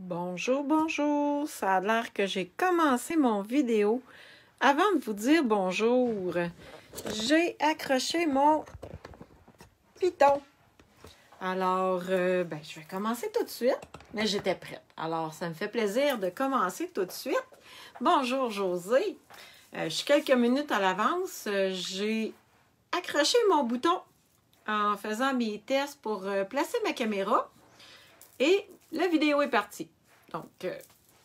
Bonjour, bonjour. Ça a l'air que j'ai commencé mon vidéo. Avant de vous dire bonjour, j'ai accroché mon piton. Alors, je vais commencer tout de suite, mais j'étais prête. Alors, ça me fait plaisir de commencer tout de suite. Bonjour, Josée. Je suis quelques minutes à l'avance. J'ai accroché mon bouton en faisant mes tests pour placer ma caméra. Et la vidéo est partie. Donc,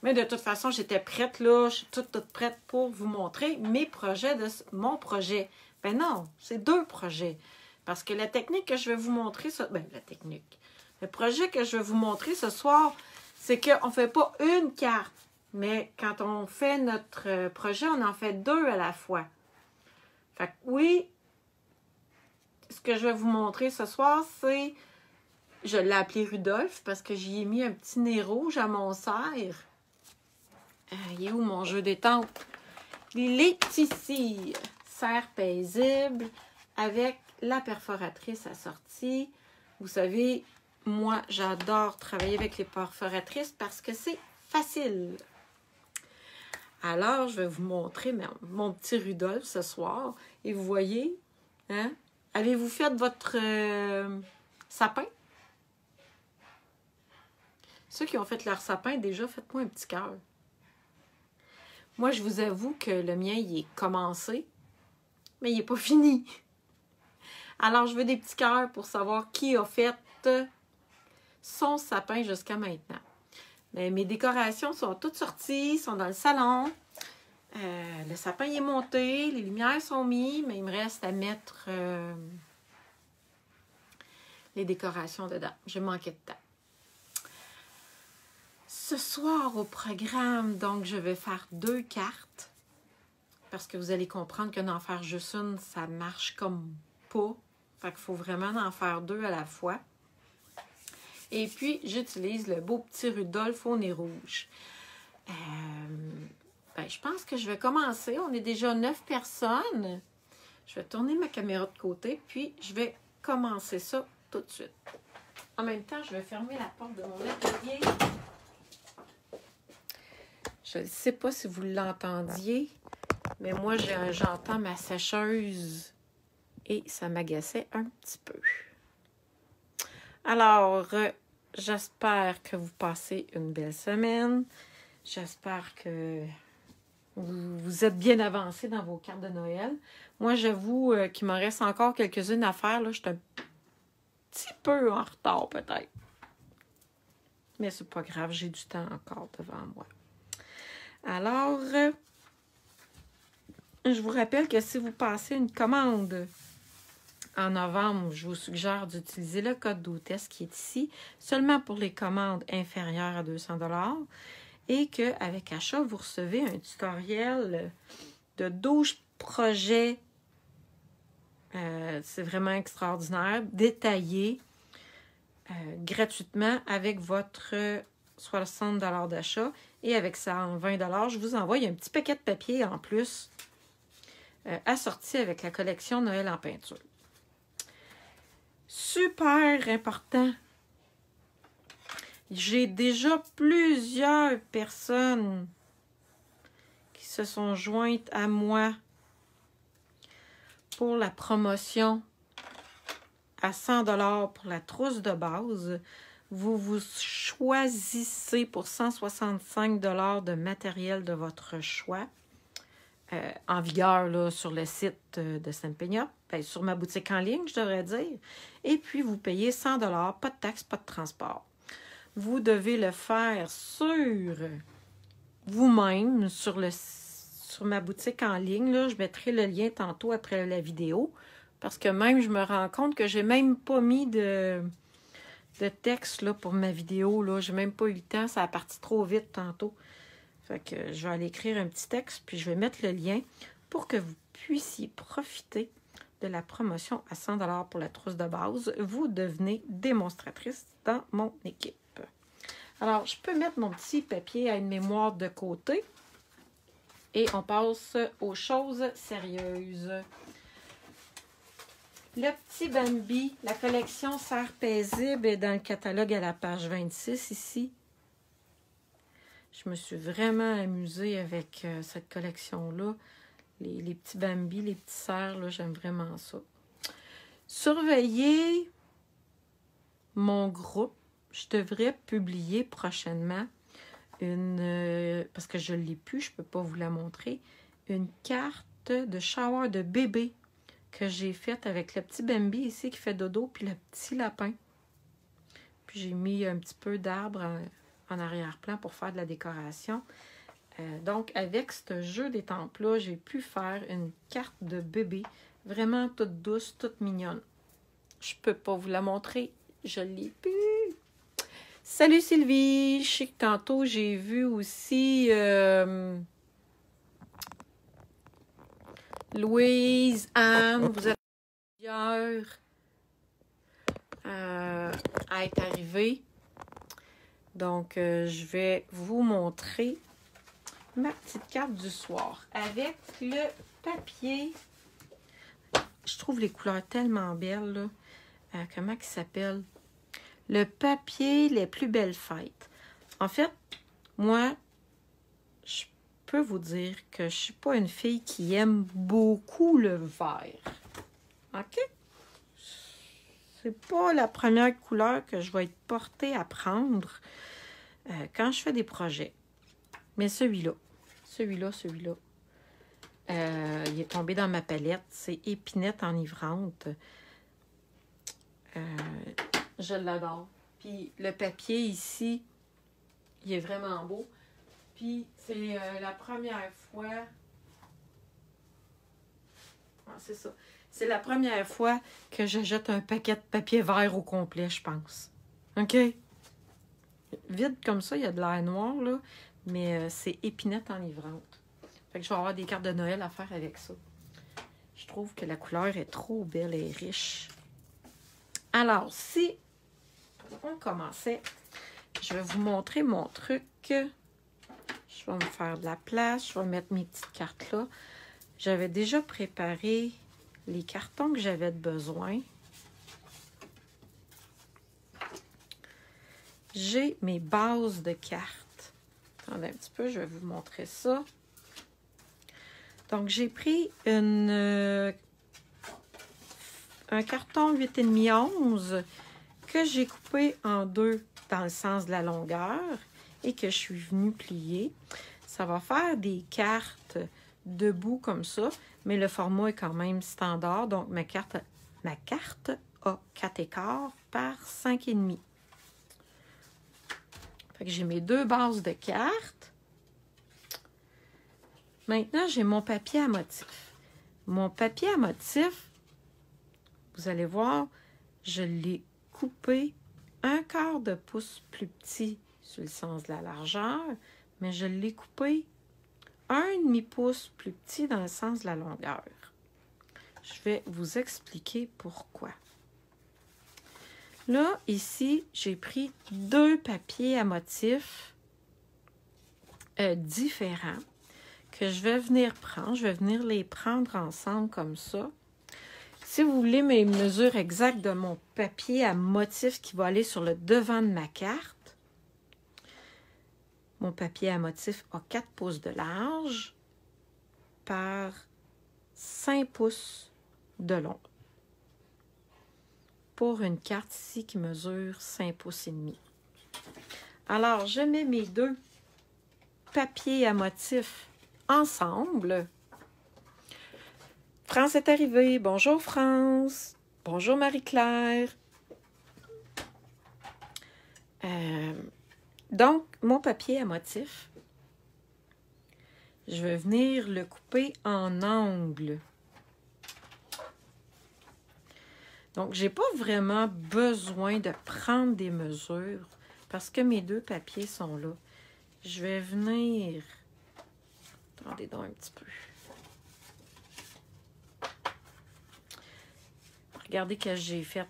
mais de toute façon, j'étais prête là. Je suis toute prête pour vous montrer mes projets de mon projet. Ben non, c'est deux projets. Parce que la technique que je vais vous montrer, le projet que je vais vous montrer ce soir, c'est qu'on ne fait pas une carte. Mais quand on fait notre projet, on en fait deux à la fois. Fait que oui, ce que je vais vous montrer ce soir, c'est... Je l'ai appelé Rudolph parce que j'y ai mis un petit nez rouge à mon cerf. Il est où mon jeu d'étampe? Il est ici. Cerf paisible avec la perforatrice assortie. Vous savez, moi, j'adore travailler avec les perforatrices parce que c'est facile. Alors, je vais vous montrer mon petit Rudolph ce soir. Et vous voyez, hein? Avez-vous fait votre sapin? Ceux qui ont fait leur sapin, déjà, faites-moi un petit cœur. Moi, je vous avoue que le mien, il est commencé, mais il n'est pas fini. Alors, je veux des petits cœurs pour savoir qui a fait son sapin jusqu'à maintenant. Mais mes décorations sont toutes sorties, sont dans le salon. Le sapin est monté, les lumières sont mises, mais il me reste à mettre les décorations dedans. J'ai manqué de temps. Ce soir au programme, donc, je vais faire deux cartes. Parce que vous allez comprendre que d'en faire juste une, ça marche comme pas. Fait qu'il faut vraiment en faire deux à la fois. Et puis, j'utilise le beau petit Rudolph au nez rouge. Je pense que je vais commencer. On est déjà 9 personnes. Je vais tourner ma caméra de côté, puis je vais commencer ça tout de suite. En même temps, je vais fermer la porte de mon atelier. Je ne sais pas si vous l'entendiez, mais moi, j'entends ma sécheuse et ça m'agaçait un petit peu. Alors, j'espère que vous passez une belle semaine. J'espère que vous êtes bien avancés dans vos cartes de Noël. Moi, j'avoue qu'il me reste encore quelques-unes à faire. Là, je suis un petit peu en retard, peut-être. Mais c'est pas grave, j'ai du temps encore devant moi. Alors, je vous rappelle que si vous passez une commande en novembre, je vous suggère d'utiliser le code d'hôtesse qui est ici, seulement pour les commandes inférieures à 200 $ et qu'avec achat, vous recevez un tutoriel de 12 projets. C'est vraiment extraordinaire, détaillé gratuitement avec votre 60 $ d'achat. Et avec ça, en 20 $, je vous envoie un petit paquet de papier en plus assorti avec la collection Noël en peinture. Super important. J'ai déjà plusieurs personnes qui se sont jointes à moi pour la promotion à 100 $ pour la trousse de base. Vous choisissez pour 165 $ de matériel de votre choix en vigueur là, sur le site de Saint-Pénia, sur ma boutique en ligne, je devrais dire. Et puis, vous payez 100 $, pas de taxes, pas de transport. Vous devez le faire sur vous-même, sur ma boutique en ligne. Là, je mettrai le lien tantôt après la vidéo, parce que même, je me rends compte que j'ai même pas mis de texte là, pour ma vidéo. Là. J'ai même pas eu le temps. Ça a parti trop vite tantôt. Fait que je vais aller écrire un petit texte, puis je vais mettre le lien pour que vous puissiez profiter de la promotion à 100 $ pour la trousse de base. Vous devenez démonstratrice dans mon équipe. Alors, je peux mettre mon petit papier à une mémoire de côté et on passe aux choses sérieuses. Le petit Bambi, la collection Cerf paisible est dans le catalogue à la page 26 ici. Je me suis vraiment amusée avec cette collection-là. Les petits Bambi, les petits cerfs, là, j'aime vraiment ça. Surveillez mon groupe. Je devrais publier prochainement parce que je ne l'ai plus, je ne peux pas vous la montrer, une carte de shower de bébé que j'ai faite avec le petit Bambi ici qui fait dodo, puis le petit lapin. Puis j'ai mis un petit peu d'arbre en arrière-plan pour faire de la décoration. Donc, avec ce jeu d'étampes-là, j'ai pu faire une carte de bébé vraiment toute douce, toute mignonne. Je peux pas vous la montrer, je l'ai plus. Salut Sylvie, je sais que tantôt j'ai vu aussi Louise, Anne, vous êtes plusieurs à être arrivées. Donc, je vais vous montrer ma petite carte du soir avec le papier. Je trouve les couleurs tellement belles, là. Comment il s'appelle? Le papier Les plus belles fêtes. En fait, moi, je peux vous dire que je suis pas une fille qui aime beaucoup le vert. OK? C'est pas la première couleur que je vais être portée à prendre quand je fais des projets. Mais celui-là, il est tombé dans ma palette. C'est Épinette enivrante. Je l'adore. Puis le papier ici, il est vraiment beau. Puis c'est la première fois... Ah, c'est ça. C'est la première fois que je jette un paquet de papier vert au complet, je pense. OK? Vide comme ça, il y a de l'air noir, là. Mais c'est Épinette enivrante. Fait que je vais avoir des cartes de Noël à faire avec ça. Je trouve que la couleur est trop belle et riche. Alors, si on commençait, je vais vous montrer mon truc. Je vais me faire de la place. Je vais mettre mes petites cartes là. J'avais déjà préparé les cartons que j'avais besoin. J'ai mes bases de cartes. Attendez un petit peu, je vais vous montrer ça. Donc, j'ai pris un carton 8,5-11 que j'ai coupé en deux dans le sens de la longueur et que je suis venue plier. Ça va faire des cartes debout comme ça, mais le format est quand même standard. Donc, ma carte a 4 écarts par 5,5. Fait que j'ai mes deux bases de cartes. Maintenant, j'ai mon papier à motif. Mon papier à motif, vous allez voir, je l'ai coupé 1/4 de pouce plus petit sur le sens de la largeur, mais je l'ai coupé 1,5 pouce plus petit dans le sens de la longueur. Je vais vous expliquer pourquoi. Là, ici, j'ai pris deux papiers à motif différents que je vais venir prendre. Je vais venir les prendre ensemble comme ça. Si vous voulez mes mesures exactes de mon papier à motif qui va aller sur le devant de ma carte, mon papier à motif a 4 pouces de large par 5 pouces de long. Pour une carte ici qui mesure 5 pouces et demi. Alors, je mets mes deux papiers à motif ensemble. France est arrivée. Bonjour France. Bonjour Marie-Claire. Donc, mon papier à motif, je vais venir le couper en angle. Donc, je n'ai pas vraiment besoin de prendre des mesures parce que mes deux papiers sont là. Je vais venir... Attendez donc un petit peu. Regardez ce que j'ai fait.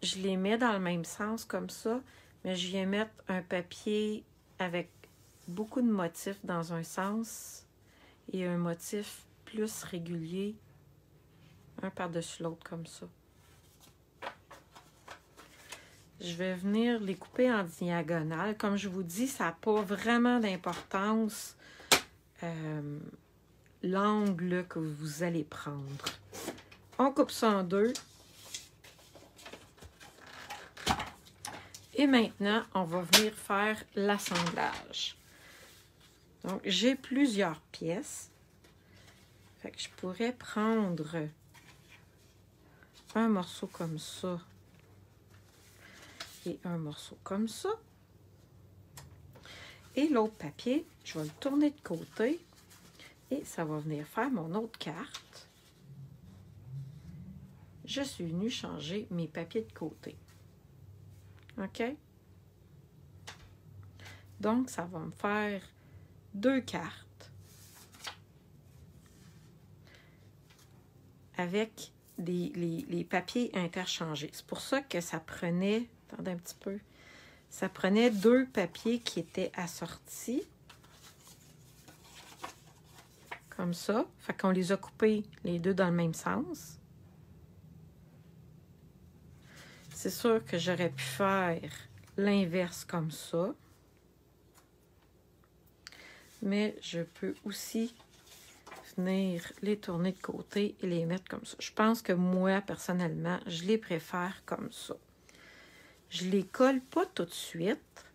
Je les mets dans le même sens comme ça, mais je viens mettre un papier avec beaucoup de motifs dans un sens et un motif plus régulier, un par-dessus l'autre comme ça. je vais venir les couper en diagonale. Comme je vous dis, ça n'a pas vraiment d'importance l'angle que vous allez prendre. On coupe ça en deux. Et maintenant, on va venir faire l'assemblage. Donc, j'ai plusieurs pièces. Fait que je pourrais prendre un morceau comme ça et un morceau comme ça. Et l'autre papier, je vais le tourner de côté et ça va venir faire mon autre carte. Je suis venue changer mes papiers de côté. OK? Donc, ça va me faire deux cartes avec les papiers interchangés. C'est pour ça que ça prenait, attendez un petit peu, ça prenait deux papiers qui étaient assortis. Comme ça. Fait qu'on les a coupés les deux dans le même sens. C'est sûr que j'aurais pu faire l'inverse comme ça. Mais je peux aussi venir les tourner de côté et les mettre comme ça. Je pense que moi, personnellement, je les préfère comme ça. Je les colle pas tout de suite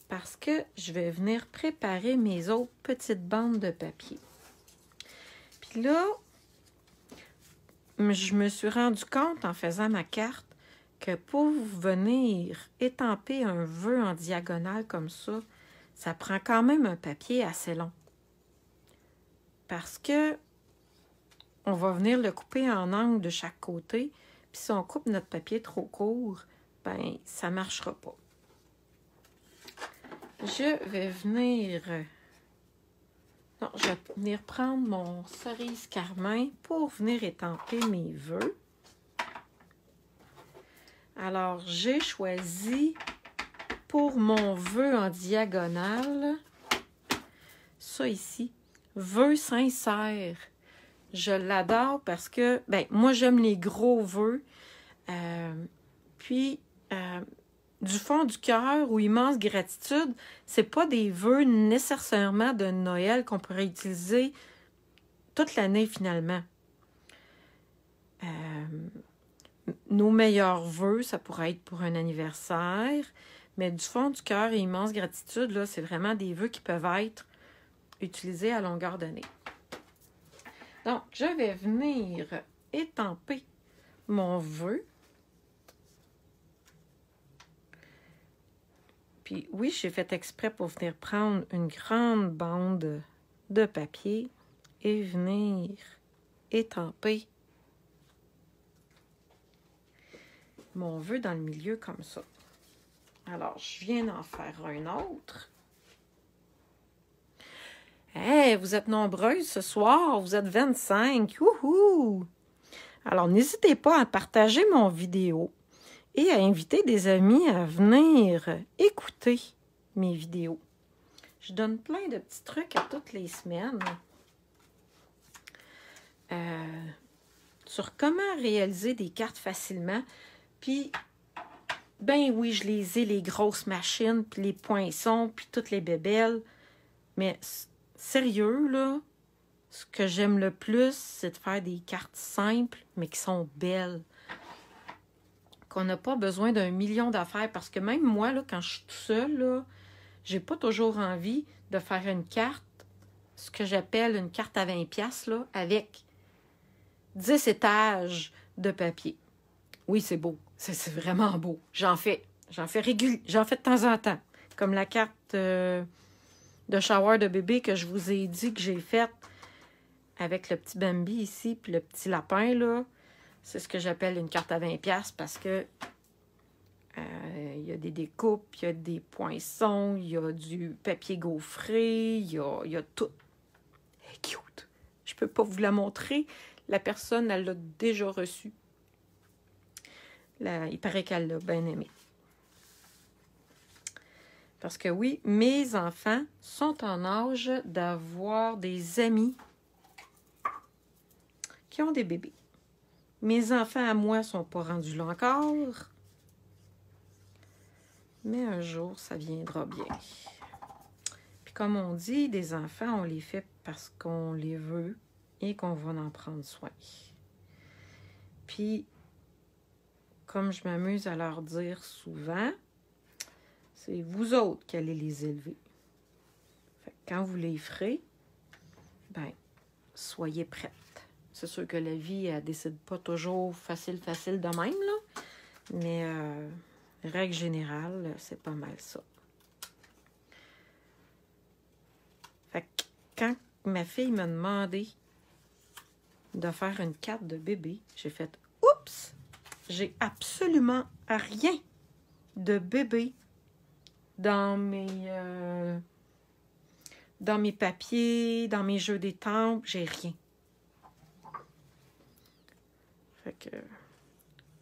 parce que je vais venir préparer mes autres petites bandes de papier. Puis là, je me suis rendu compte en faisant ma carte que pour venir étamper un vœu en diagonale comme ça prend quand même un papier assez long. Parce que on va venir le couper en angle de chaque côté. Puis si on coupe notre papier trop court, ben ça ne marchera pas. Je vais venir... Non, je vais venir prendre mon cerise carmin pour venir étamper mes vœux. Alors, j'ai choisi pour mon vœu en diagonale, ça ici, vœu sincère. Je l'adore parce que, ben, moi, j'aime les gros vœux. Du fond du cœur ou immense gratitude, c'est pas des vœux nécessairement de Noël qu'on pourrait utiliser toute l'année finalement. Nos meilleurs vœux, ça pourrait être pour un anniversaire, mais du fond du cœur et immense gratitude, là, c'est vraiment des vœux qui peuvent être utilisés à longueur d'année. Donc, je vais venir étamper mon vœu. Puis oui, j'ai fait exprès pour venir prendre une grande bande de papier et venir étamper mon vœu dans le milieu comme ça. Alors, je viens d'en faire un autre. Hey, vous êtes nombreuses ce soir, vous êtes 25. Youhou! Alors, n'hésitez pas à partager mon vidéo et à inviter des amis à venir écouter mes vidéos. Je donne plein de petits trucs à toutes les semaines sur comment réaliser des cartes facilement. Puis, ben oui, je les ai, les grosses machines, puis les poinçons, puis toutes les bébelles. Mais sérieux, là, ce que j'aime le plus, c'est de faire des cartes simples, mais qui sont belles. Qu'on n'a pas besoin d'un million d'affaires. Parce que même moi, là, quand je suis tout seule, là, j'ai pas toujours envie de faire une carte, ce que j'appelle une carte à 20$, là, avec 10 étages de papier. Oui, c'est beau. C'est vraiment beau. J'en fais de temps en temps. Comme la carte de shower de bébé que je vous ai dit que j'ai faite avec le petit Bambi ici, puis le petit lapin, là. C'est ce que j'appelle une carte à 20$ parce que il y a des découpes, il y a des poinçons, il y a du papier gaufré, il y a tout. Elle est cute. Je peux pas vous la montrer. La personne, elle l'a déjà reçue. Il paraît qu'elle l'a bien aimé. Parce que oui, mes enfants sont en âge d'avoir des amis qui ont des bébés. Mes enfants à moi ne sont pas rendus là encore. Mais un jour, ça viendra bien. Puis comme on dit, des enfants, on les fait parce qu'on les veut et qu'on va en prendre soin. Puis, comme je m'amuse à leur dire souvent, c'est vous autres qui allez les élever. Fait que quand vous les ferez, ben, soyez prêtes. C'est sûr que la vie, elle décide pas toujours facile de même, là. Mais, règle générale, c'est pas mal ça. Fait que quand ma fille m'a demandé de faire une carte de bébé, j'ai fait « Oups! J'ai absolument rien de bébé dans mes papiers, dans mes jeux d'étampes, j'ai rien. » Fait que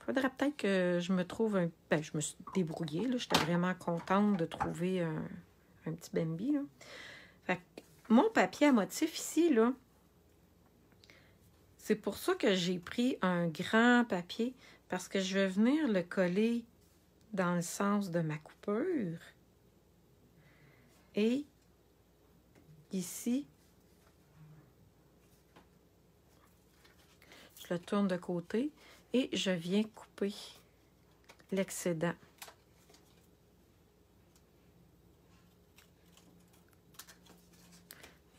faudrait peut-être que je me trouve un... Ben, je me suis débrouillée, là. J'étais vraiment contente de trouver un petit Bambi, là. Fait que mon papier à motif ici, là, c'est pour ça que j'ai pris un grand papier, parce que je vais venir le coller dans le sens de ma coupure. Et ici, je le tourne de côté et je viens couper l'excédent.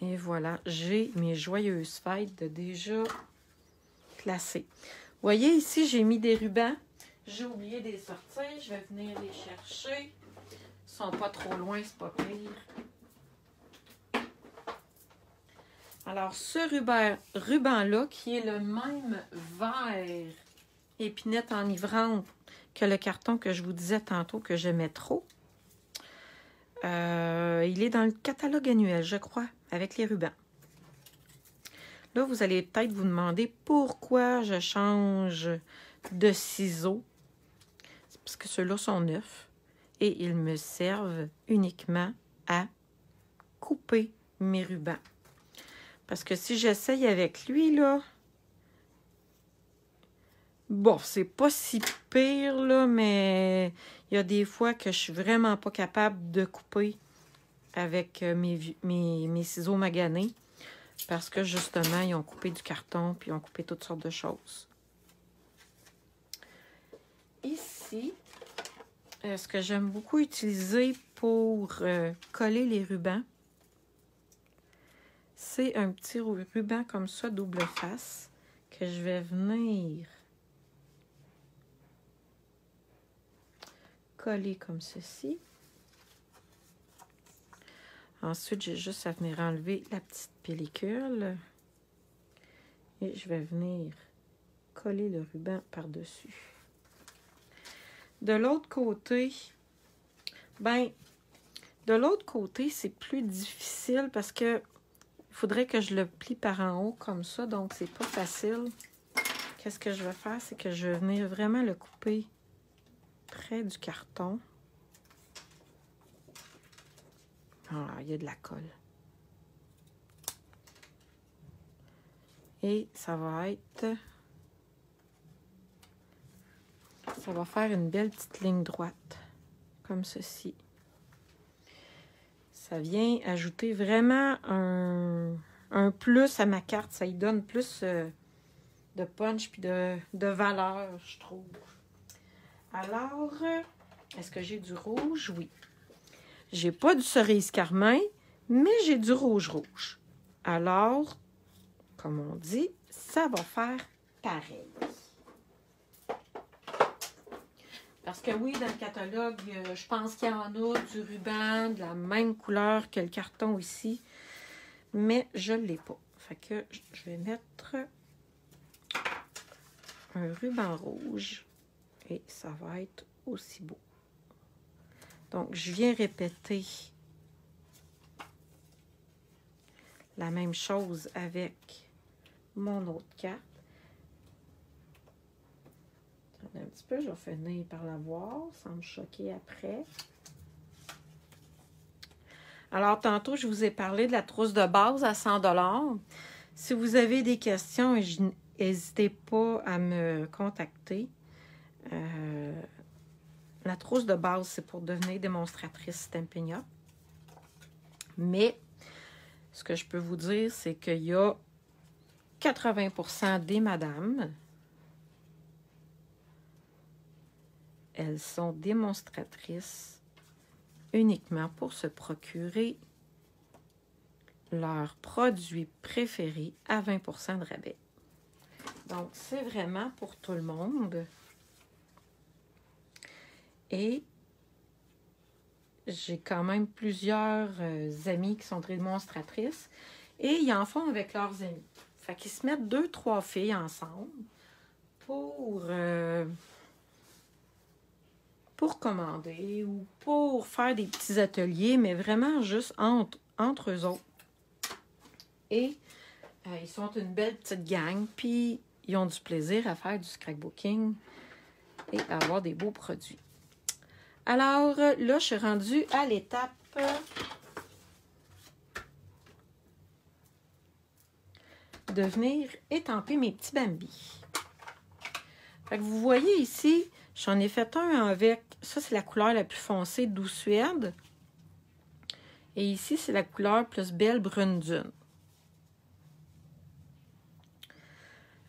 Et voilà, j'ai mes joyeuses fêtes de déjà placées. Vous voyez, ici, j'ai mis des rubans. J'ai oublié de les sortir. Je vais venir les chercher. Ils sont pas trop loin, c'est pas pire. Alors, ce ruban-là, qui est le même vert épinette enivrante que le carton que je vous disais tantôt que j'aimais trop, il est dans le catalogue annuel, je crois, avec les rubans. Là, vous allez peut-être vous demander pourquoi je change de ciseaux. C'est parce que ceux-là sont neufs et ils me servent uniquement à couper mes rubans. Parce que si j'essaye avec lui, là, bon, c'est pas si pire, là, mais il y a des fois que je suis vraiment pas capable de couper avec mes ciseaux maganés. Parce que, justement, ils ont coupé du carton, puis ils ont coupé toutes sortes de choses. Ici, ce que j'aime beaucoup utiliser pour coller les rubans, c'est un petit ruban comme ça, double face, que je vais venir coller comme ceci. Ensuite, j'ai juste à venir enlever la petite pellicule. Et je vais venir coller le ruban par-dessus. De l'autre côté, c'est plus difficile parce que il faudrait que je le plie par en haut comme ça, donc c'est pas facile. Qu'est-ce que je vais faire? C'est que je vais venir vraiment le couper près du carton. Ah, il y a de la colle. Et ça va faire une belle petite ligne droite, comme ceci. Ça vient ajouter vraiment un plus à ma carte. Ça y donne plus de punch puis de valeur, je trouve. Alors, est-ce que j'ai du rouge? Oui. J'ai pas du cerise carmin, mais j'ai du rouge. Alors, comme on dit, ça va faire pareil. Parce que oui, dans le catalogue, je pense qu'il y en a du ruban de la même couleur que le carton ici, mais je ne l'ai pas. Fait que je vais mettre un ruban rouge et ça va être aussi beau. Donc, je viens répéter la même chose avec mon autre carte. Attendez un petit peu, je vais finir par la voir sans me choquer après. Alors, tantôt, je vous ai parlé de la trousse de base à 100 $. Si vous avez des questions, n'hésitez pas à me contacter. La trousse de base, c'est pour devenir démonstratrice Stampin' Up. Mais ce que je peux vous dire, c'est qu'il y a 80% des madames, elles sont démonstratrices uniquement pour se procurer leurs produits préférés à 20% de rabais. Donc, c'est vraiment pour tout le monde. Et j'ai quand même plusieurs amis qui sont démonstratrices et ils en font avec leurs amis. Fait qu'ils se mettent 2-3 filles ensemble pour commander ou pour faire des petits ateliers, mais vraiment juste entre eux autres. Et ils sont une belle petite gang, puis ils ont du plaisir à faire du scrapbooking et à avoir des beaux produits. Alors, là, je suis rendue à l'étape de venir étamper mes petits Bambi. Fait que vous voyez ici, j'en ai fait un avec, ça c'est la couleur la plus foncée, Douce Suède. Et ici, c'est la couleur plus belle, Brune Dune.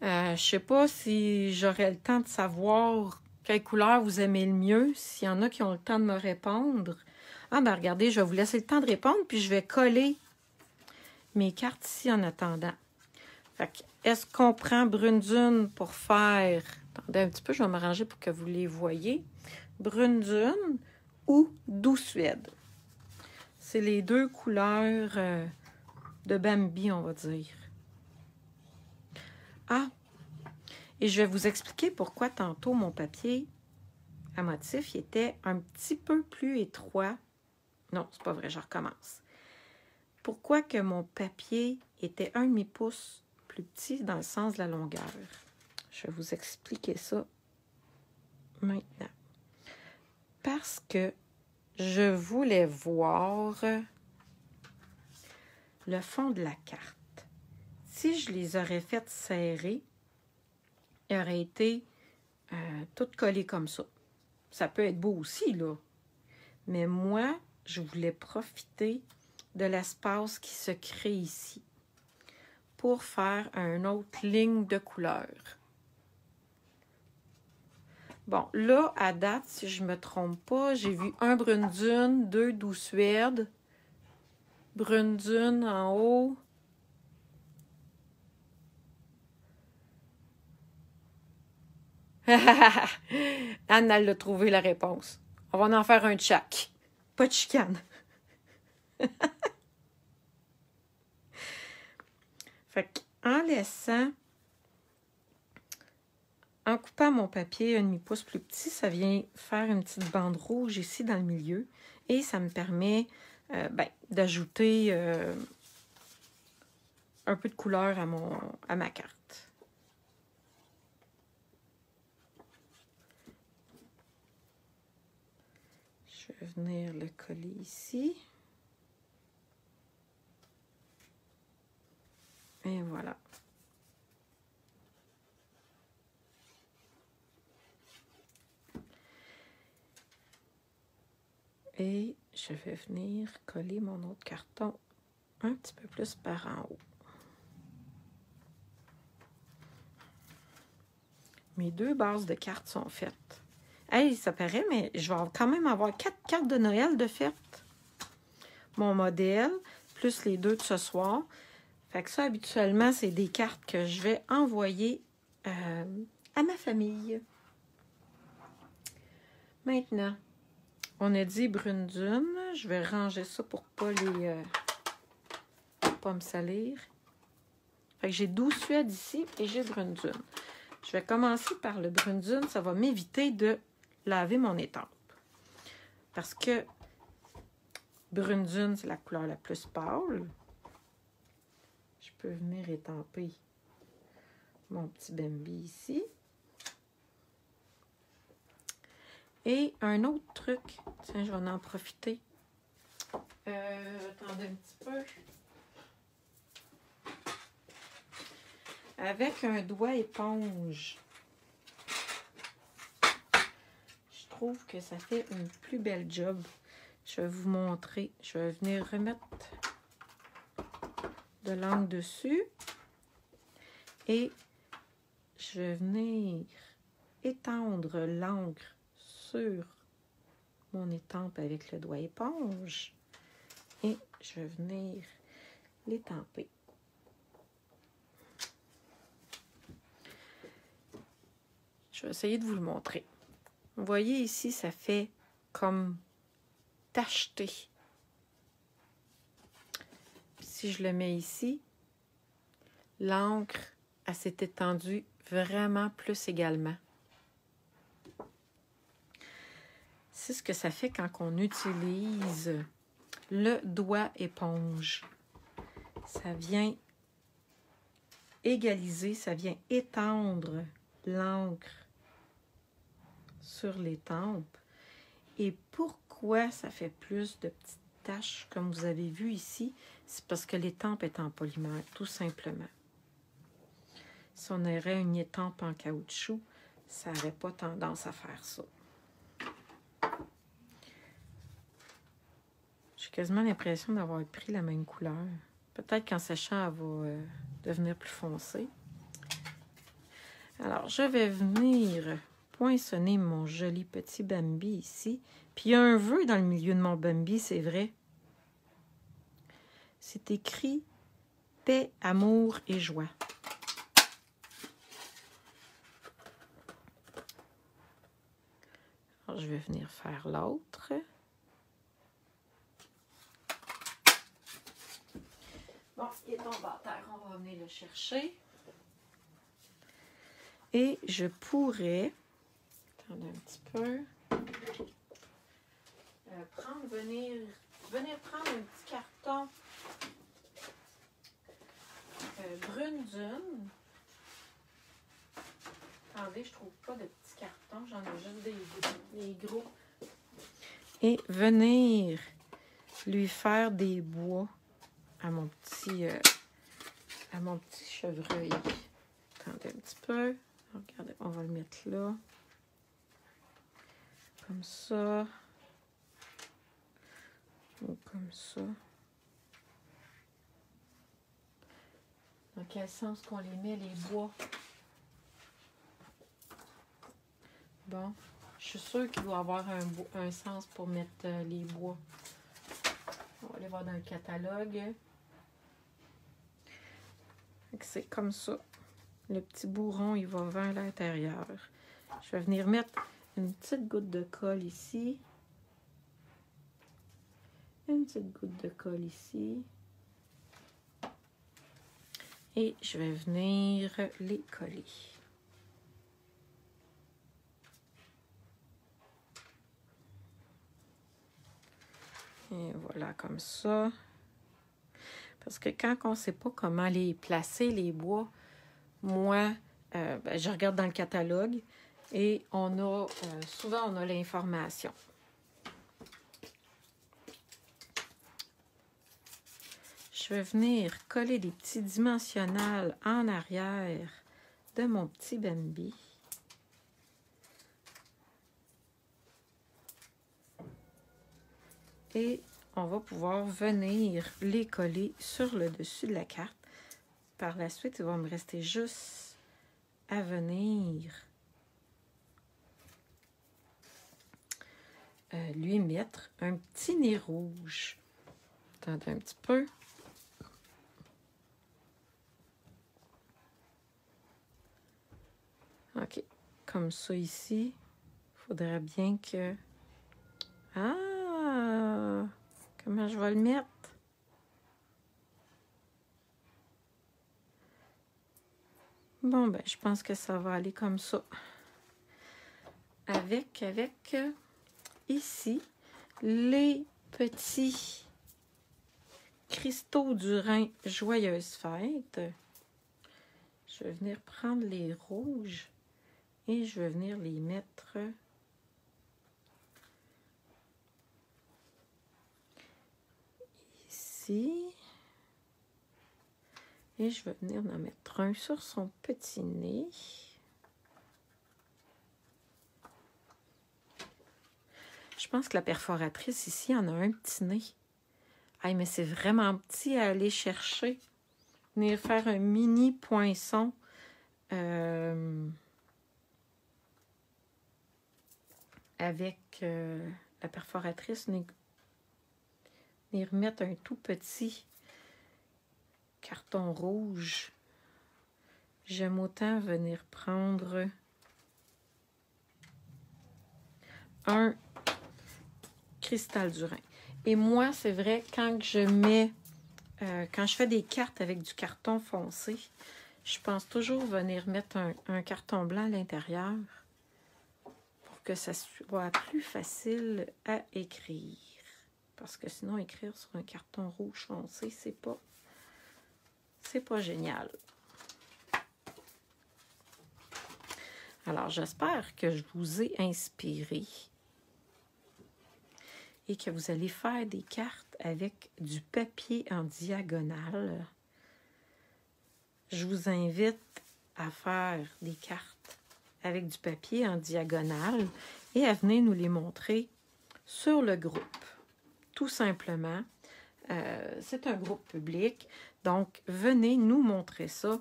Je ne sais pas si j'aurai le temps de savoir quelle couleur vous aimez le mieux, s'il y en a qui ont le temps de me répondre. Ah, ben regardez, je vais vous laisser le temps de répondre, puis je vais coller mes cartes ici en attendant. Fait que, est-ce qu'on prend Brune Dune pour faire... Attendez un petit peu, je vais m'arranger pour que vous les voyez. Brune Dune ou Douce Suède. C'est les deux couleurs de Bambi, on va dire. Ah! Et je vais vous expliquer pourquoi tantôt mon papier à motif il était un petit peu plus étroit. Non, c'est pas vrai, je recommence. Pourquoi que mon papier était 1,5 pouce plus petit dans le sens de la longueur? Je vais vous expliquer ça maintenant. Parce que je voulais voir le fond de la carte. Si je les aurais faites serrer, il aurait été tout collé comme ça. Ça peut être beau aussi, là. Mais moi, je voulais profiter de l'espace qui se crée ici pour faire une autre ligne de couleur. Bon, là, à date, si je ne me trompe pas, j'ai vu un Brune Dune, 2 Douce Suède, Brune Dune en haut. Anne, elle a trouvé la réponse. On va en faire un de chaque. Pas de chicane. Fait qu'en laissant, en coupant mon papier 1,5 pouce plus petit, ça vient faire une petite bande rouge ici dans le milieu. Et ça me permet d'ajouter un peu de couleur à ma carte. Je vais venir le coller ici. Et voilà. Et je vais venir coller mon autre carton un petit peu plus par en haut. Mes 2 bases de cartes sont faites. Hey, ça paraît, mais je vais quand même avoir 4 cartes de Noël de fête. Mon modèle, plus les 2 de ce soir. Fait que ça, habituellement, c'est des cartes que je vais envoyer à ma famille. Maintenant, on a dit Brune Dune. Je vais ranger ça pour pas pas me salir. Fait que j'ai Douce Suède ici et j'ai Brune Dune. Je vais commencer par le Brune Dune. Ça va m'éviter de laver mon étampe. Parce que Brune Dune, c'est la couleur la plus pâle. Je peux venir étamper mon petit Bambi ici. Et un autre truc, tiens, je vais en profiter. Attendez un petit peu. avec un doigt éponge. Je trouve que ça fait une plus belle job. Je vais vous montrer. Je vais venir remettre de l'encre dessus. Et je vais venir étendre l'encre sur mon étampe avec le doigt éponge. Et je vais venir l'étamper. Je vais essayer de vous le montrer. Vous voyez ici, ça fait comme tacheté. Si je le mets ici, l'encre, elle s'est étendue vraiment plus également. C'est ce que ça fait quand on utilise le doigt éponge. Ça vient égaliser, ça vient étendre l'encre sur les tempes. Et pourquoi ça fait plus de petites taches, comme vous avez vu ici? C'est parce que l'étampe est en polymère, tout simplement. Si on aurait une étampe en caoutchouc, ça n'aurait pas tendance à faire ça. J'ai quasiment l'impression d'avoir pris la même couleur. Peut-être qu'en séchant, elle va devenir plus foncée. Alors, je vais venir poinçonner mon joli petit Bambi ici. Puis, il y a un vœu dans le milieu de mon Bambi, c'est vrai. C'est écrit « Paix, amour et joie ». Alors, je vais venir faire l'autre. Bon, il est tombé à terre, on va venir le chercher. Et je pourrais, attendez un petit peu, venir prendre un petit carton brune dune. Attendez, je trouve pas de petits cartons, j'en ai juste des gros. Et venir lui faire des bois à mon petit chevreuil. Attendez un petit peu. Regardez, on va le mettre là. Comme ça. Ou comme ça. Dans quel sens qu'on les met, les bois? Bon, je suis sûre qu'il doit y avoir un sens pour mettre les bois. On va aller voir dans le catalogue. C'est comme ça. Le petit bourron, il va vers l'intérieur. Je vais venir mettre une petite goutte de colle ici. Une petite goutte de colle ici. Et je vais venir les coller. Et voilà, comme ça. Parce que quand on ne sait pas comment les placer, les bois, moi, je regarde dans le catalogue et souvent on a l'information. Je vais venir coller des petits dimensionnels en arrière de mon petit Bambi. Et on va pouvoir venir les coller sur le dessus de la carte. Par la suite, il va me rester juste à venir lui mettre un petit nez rouge. Attendez un petit peu. OK. Comme ça ici. Il faudrait bien que... Ah! Comment je vais le mettre? Bon, ben, je pense que ça va aller comme ça. Avec ici, les petits cristaux du Rhin Joyeuse Fête. Je vais venir prendre les rouges et je vais venir les mettre ici. Et je vais venir en mettre un sur son petit nez. Je pense que la perforatrice ici en a un petit nez. Hey, mais c'est vraiment petit à aller chercher. Venir faire un mini poinçon. Avec la perforatrice. Venir mettre un tout petit carton rouge. J'aime autant venir prendre un cristal du Rhin. Et moi, c'est vrai, quand je mets, quand je fais des cartes avec du carton foncé, je pense toujours venir mettre un carton blanc à l'intérieur pour que ça soit plus facile à écrire. Parce que sinon, écrire sur un carton rouge foncé, c'est pas génial. Alors, j'espère que je vous ai inspiré et que vous allez faire des cartes avec du papier en diagonale. Je vous invite à faire des cartes avec du papier en diagonale et à venir nous les montrer sur le groupe. Tout simplement, c'est un groupe public, donc venez nous montrer ça,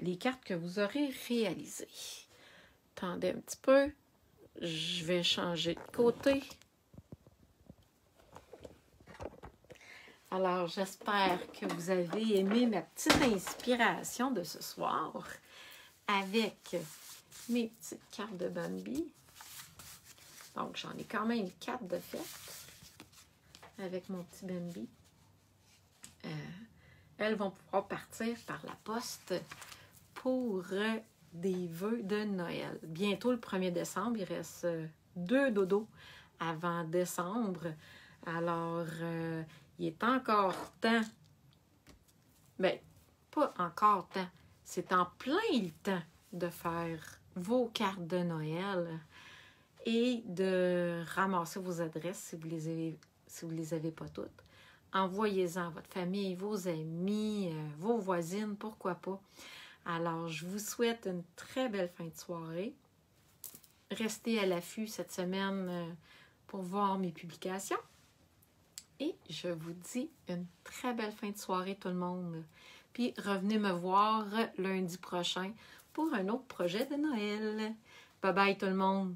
les cartes que vous aurez réalisées. Attendez un petit peu, je vais changer de côté. Alors, j'espère que vous avez aimé ma petite inspiration de ce soir avec mes petites cartes de Bambi. Donc, j'en ai quand même 4 de fait avec mon petit Bambi. Elles vont pouvoir partir par la poste pour des vœux de Noël. Bientôt, le 1er décembre, il reste 2 dodos avant décembre. Alors, il est encore temps. Bien, pas encore temps. C'est en plein le temps de faire vos cartes de Noël et de ramasser vos adresses si vous les avez pas toutes. Envoyez-en à votre famille, vos amis, vos voisines, pourquoi pas. Alors, je vous souhaite une très belle fin de soirée. Restez à l'affût cette semaine pour voir mes publications. Et je vous dis une très belle fin de soirée tout le monde. Puis revenez me voir lundi prochain pour un autre projet de Noël. Bye bye tout le monde!